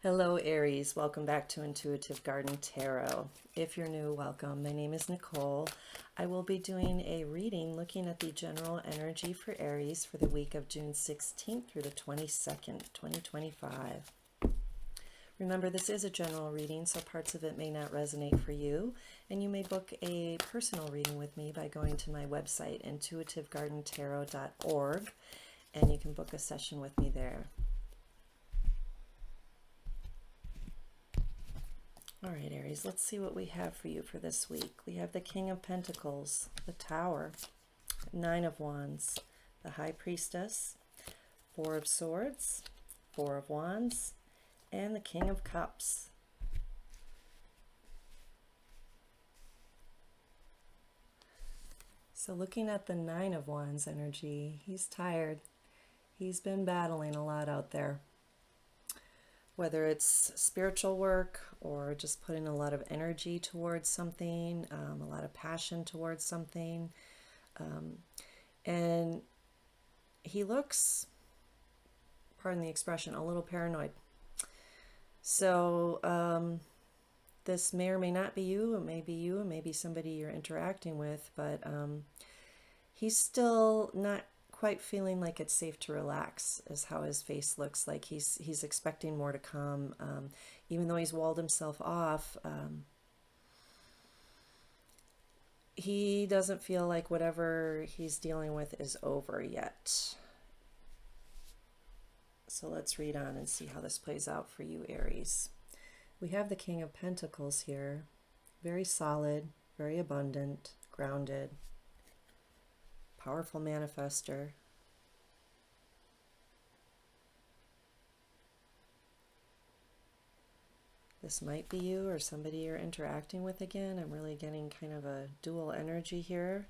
Hello Aries, welcome back to Intuitive Garden Tarot. If you're new, welcome. My name is Nicole. I will be doing a reading looking at the general energy for Aries for the week of June 16th through the 22nd, 2025. Remember, this is a general reading, so parts of it may not resonate for you, and you may book a personal reading with me by going to my website, intuitivegardentarot.org, and you can book a session with me there. All right, Aries, let's see what we have for you for this week. We have the King of Pentacles, the Tower, Nine of Wands, the High Priestess, Four of Swords, Four of Wands, and the King of Cups. So looking at the Nine of Wands energy, he's tired. He's been battling a lot out there. Whether it's spiritual work or just putting a lot of energy towards something, a lot of passion towards something. And he looks, pardon the expression, a little paranoid. So this may or may not be you. It may be you. It may be somebody you're interacting with. But he's still not quite feeling like it's safe to relax, is how his face looks like. He's expecting more to come, even though he's walled himself off. He doesn't feel like whatever he's dealing with is over yet. So let's read on and see how this plays out for you, Aries. We have the King of Pentacles here, very solid, very abundant, grounded, powerful manifester. This might be you or somebody you're interacting with again. I'm really getting kind of a dual energy here.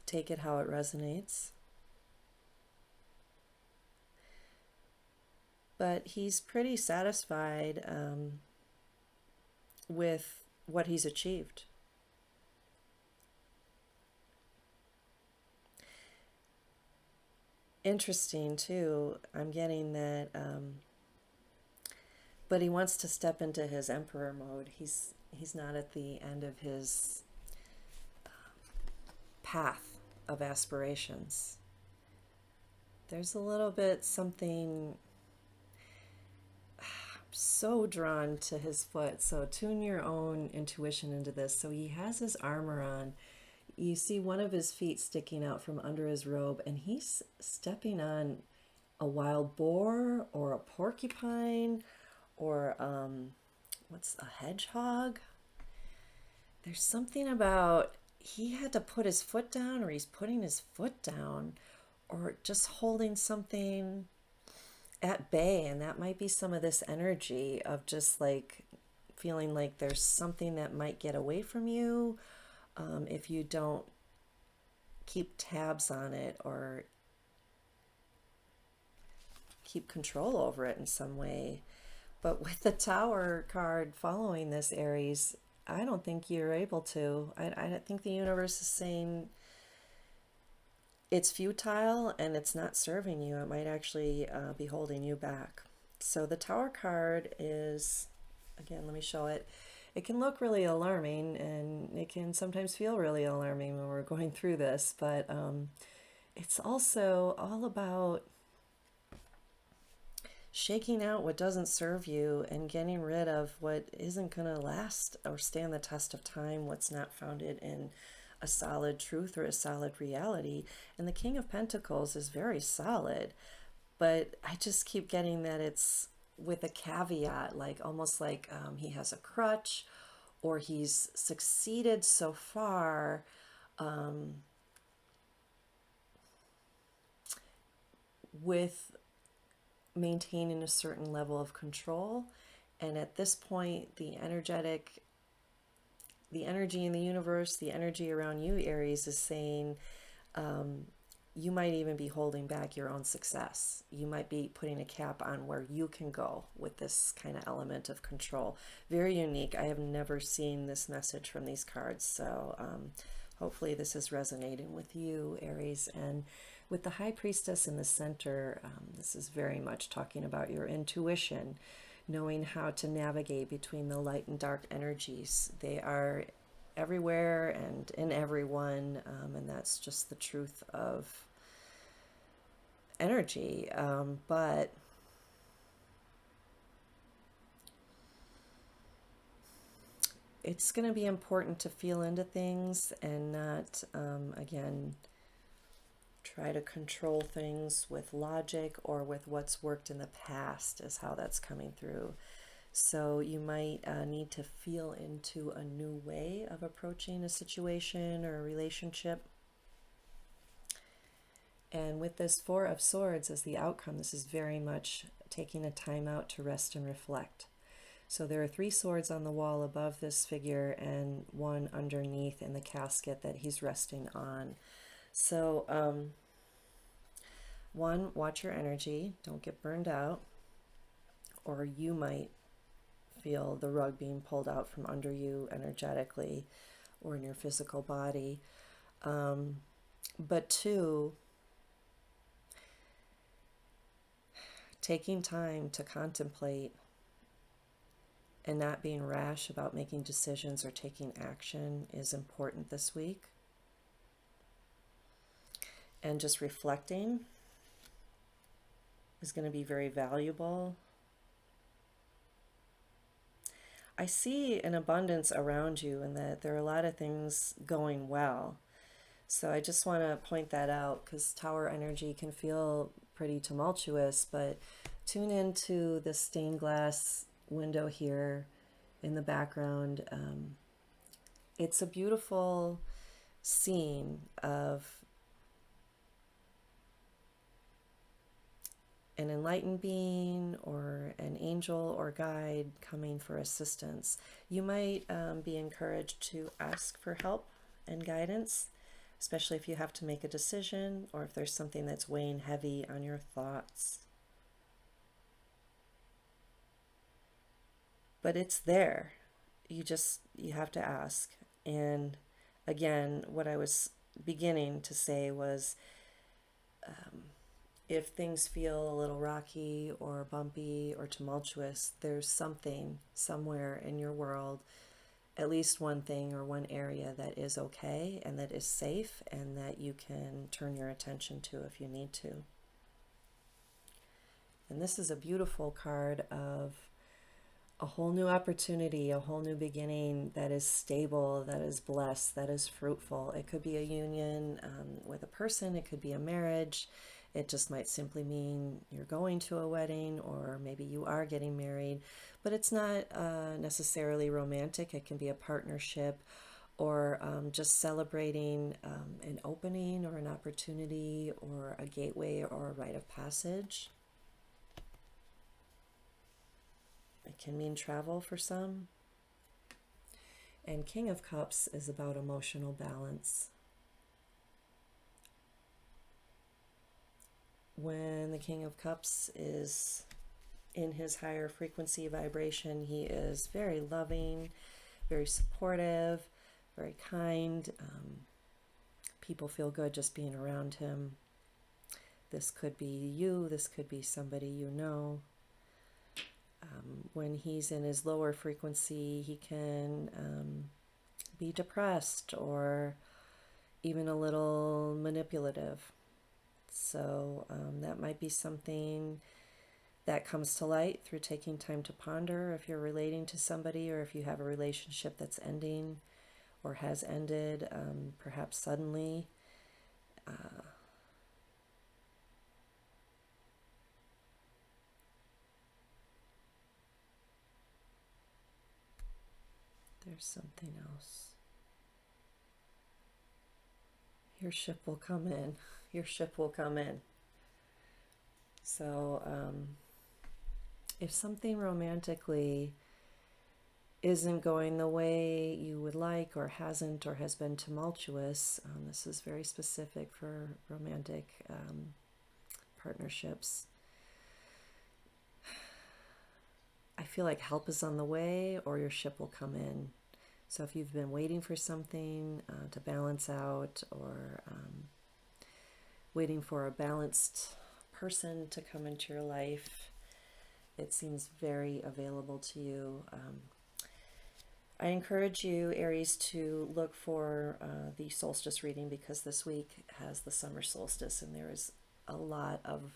Take it how it resonates. But he's pretty satisfied with what he's achieved. Interesting too, I'm getting that, but he wants to step into his emperor mode. He's not at the end of his path of aspirations. There's a little bit something so drawn to his foot. So tune your own intuition into this. So he has his armor on. You see one of his feet sticking out from under his robe, and he's stepping on a wild boar or a porcupine or what's a hedgehog. There's something about he had to put his foot down, or he's putting his foot down, or just holding something at bay. And that might be some of this energy of just like feeling like there's something that might get away from you if you don't keep tabs on it or keep control over it in some way. But with the Tower card following this, Aries, I don't think you're able to. I think the universe is saying it's futile and it's not serving you. It might actually be holding you back. So the Tower card is, again, let me show it. It can look really alarming, and it can sometimes feel really alarming when we're going through this, but it's also all about shaking out what doesn't serve you and getting rid of what isn't going to last or stand the test of time, what's not founded in a solid truth or a solid reality. And the King of Pentacles is very solid, but I just keep getting that it's with a caveat, like almost like he has a crutch, or he's succeeded so far with maintaining a certain level of control. And at this point, the energy in the universe, the energy around you, Aries, is saying you might even be holding back your own success. You might be putting a cap on where you can go with this kind of element of control. Very unique. I have never seen this message from these cards. So hopefully this is resonating with you, Aries. And With the High Priestess in the center, this is very much talking about your intuition, knowing how to navigate between the light and dark energies. They are everywhere and in everyone, and that's just the truth of energy. But it's going to be important to feel into things and not, again, try to control things with logic or with what's worked in the past, is how that's coming through. So you might need to feel into a new way of approaching a situation or a relationship. And with this Four of Swords as the outcome, this is very much taking a time out to rest and reflect. So there are 3 swords on the wall above this figure and 1 underneath in the casket that he's resting on. So, 1, watch your energy. Don't get burned out. Or you might feel the rug being pulled out from under you energetically or in your physical body. But 2, taking time to contemplate and not being rash about making decisions or taking action is important this week. And just reflecting is going to be very valuable. I see an abundance around you and that there are a lot of things going well. So I just want to point that out because Tower energy can feel pretty tumultuous, but tune into the stained glass window here in the background. It's a beautiful scene of an enlightened being or an angel or guide coming for assistance. You might be encouraged to ask for help and guidance, especially if you have to make a decision or if there's something that's weighing heavy on your thoughts. But it's there. You have to ask. And again, what I was beginning to say was, if things feel a little rocky or bumpy or tumultuous, there's something somewhere in your world, at least one thing or one area that is okay and that is safe and that you can turn your attention to if you need to. And this is a beautiful card of a whole new opportunity, a whole new beginning that is stable, that is blessed, that is fruitful. It could be a union with a person, it could be a marriage. It just might simply mean you're going to a wedding or maybe you are getting married, but it's not necessarily romantic. It can be a partnership or just celebrating an opening or an opportunity or a gateway or a rite of passage. It can mean travel for some. And King of Cups is about emotional balance. When the King of Cups is in his higher frequency vibration, he is very loving, very supportive, very kind. People feel good just being around him. This could be you, this could be somebody you know. When he's in his lower frequency, he can be depressed or even a little manipulative. So that might be something that comes to light through taking time to ponder if you're relating to somebody or if you have a relationship that's ending or has ended, perhaps suddenly. There's something else. Your ship will come in. Your ship will come in. So if something romantically isn't going the way you would like or hasn't or has been tumultuous, this is very specific for romantic partnerships. I feel like help is on the way or your ship will come in. So if you've been waiting for something to balance out or waiting for a balanced person to come into your life. It seems very available to you. I encourage you, Aries, to look for the solstice reading, because this week has the summer solstice and there is a lot of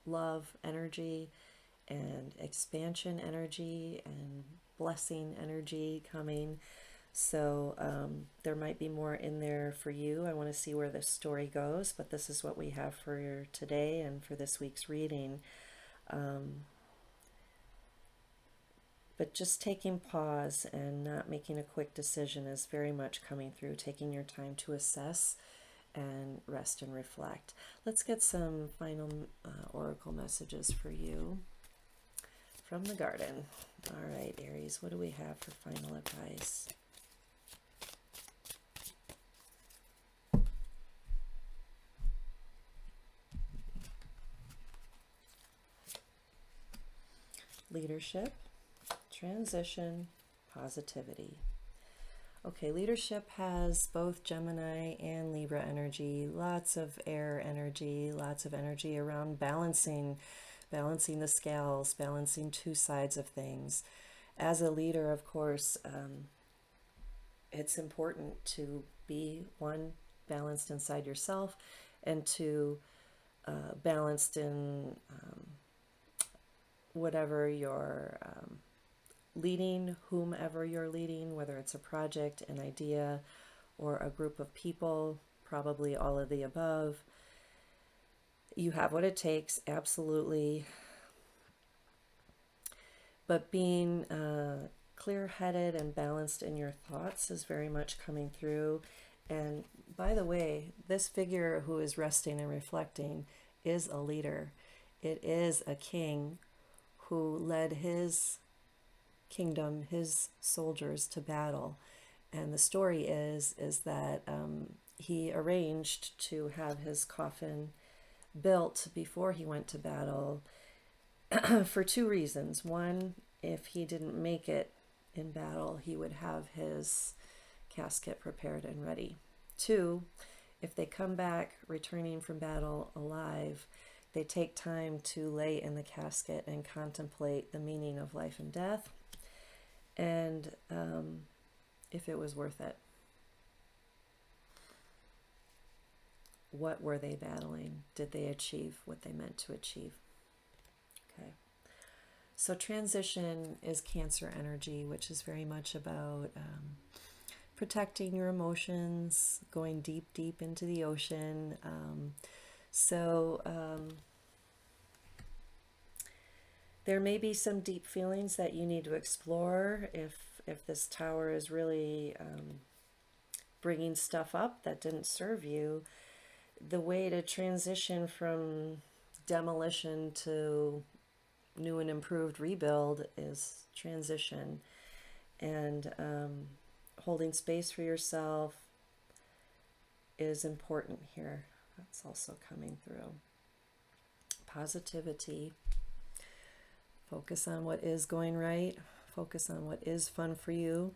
love energy and expansion energy and blessing energy coming. So there might be more in there for you. I want to see where this story goes, but this is what we have for today and for this week's reading. But just taking pause and not making a quick decision is very much coming through, taking your time to assess and rest and reflect. Let's get some final oracle messages for you from the garden. All right, Aries, what do we have for final advice? Leadership, transition, positivity. Okay, leadership has both Gemini and Libra energy, lots of air energy, lots of energy around balancing the scales, balancing two sides of things. As a leader, of course, it's important to be one, balanced inside yourself, and two, balanced in whatever you're leading, whomever you're leading, whether it's a project, an idea, or a group of people, probably all of the above. You have what it takes, absolutely. But being clear-headed and balanced in your thoughts is very much coming through. And by the way, this figure who is resting and reflecting is a leader. It is a king who led his kingdom, his soldiers to battle. And the story is that he arranged to have his coffin built before he went to battle for two reasons. One, if he didn't make it in battle, he would have his casket prepared and ready. Two, if they come back returning from battle alive, they take time to lay in the casket and contemplate the meaning of life and death, and if it was worth it. What were they battling? Did they achieve what they meant to achieve? Okay. So transition is Cancer energy, which is very much about protecting your emotions, going deep, deep into the ocean. There may be some deep feelings that you need to explore if this tower is really bringing stuff up that didn't serve you. The way to transition from demolition to new and improved rebuild is transition, and holding space for yourself is important here. That's also coming through. Positivity. Focus on what is going right. Focus on what is fun for you.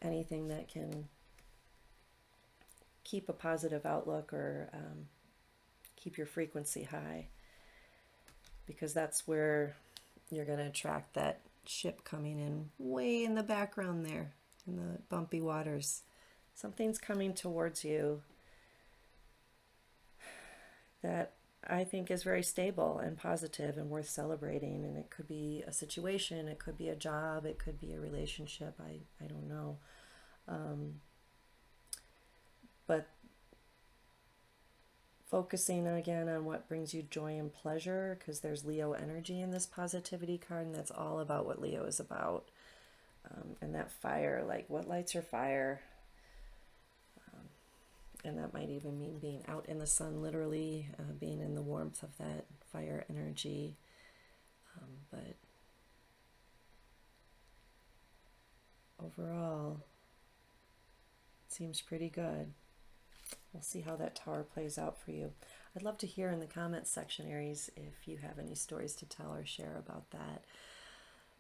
Anything that can keep a positive outlook or keep your frequency high, because that's where you're going to attract that ship coming in way in the background there in the bumpy waters. Something's coming towards you that I think is very stable and positive and worth celebrating. And it could be a situation, it could be a job, it could be a relationship. I don't know. But focusing again on what brings you joy and pleasure, because there's Leo energy in this positivity card, and that's all about what Leo is about. And that fire, like what lights your fire? And that might even mean being out in the sun, literally, being in the warmth of that fire energy. But overall, it seems pretty good. We'll see how that tower plays out for you. I'd love to hear in the comments section, Aries, if you have any stories to tell or share about that.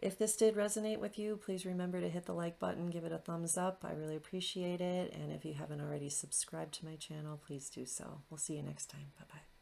If this did resonate with you, please remember to hit the like button, give it a thumbs up. I really appreciate it. And if you haven't already subscribed to my channel, please do so. We'll see you next time. Bye-bye.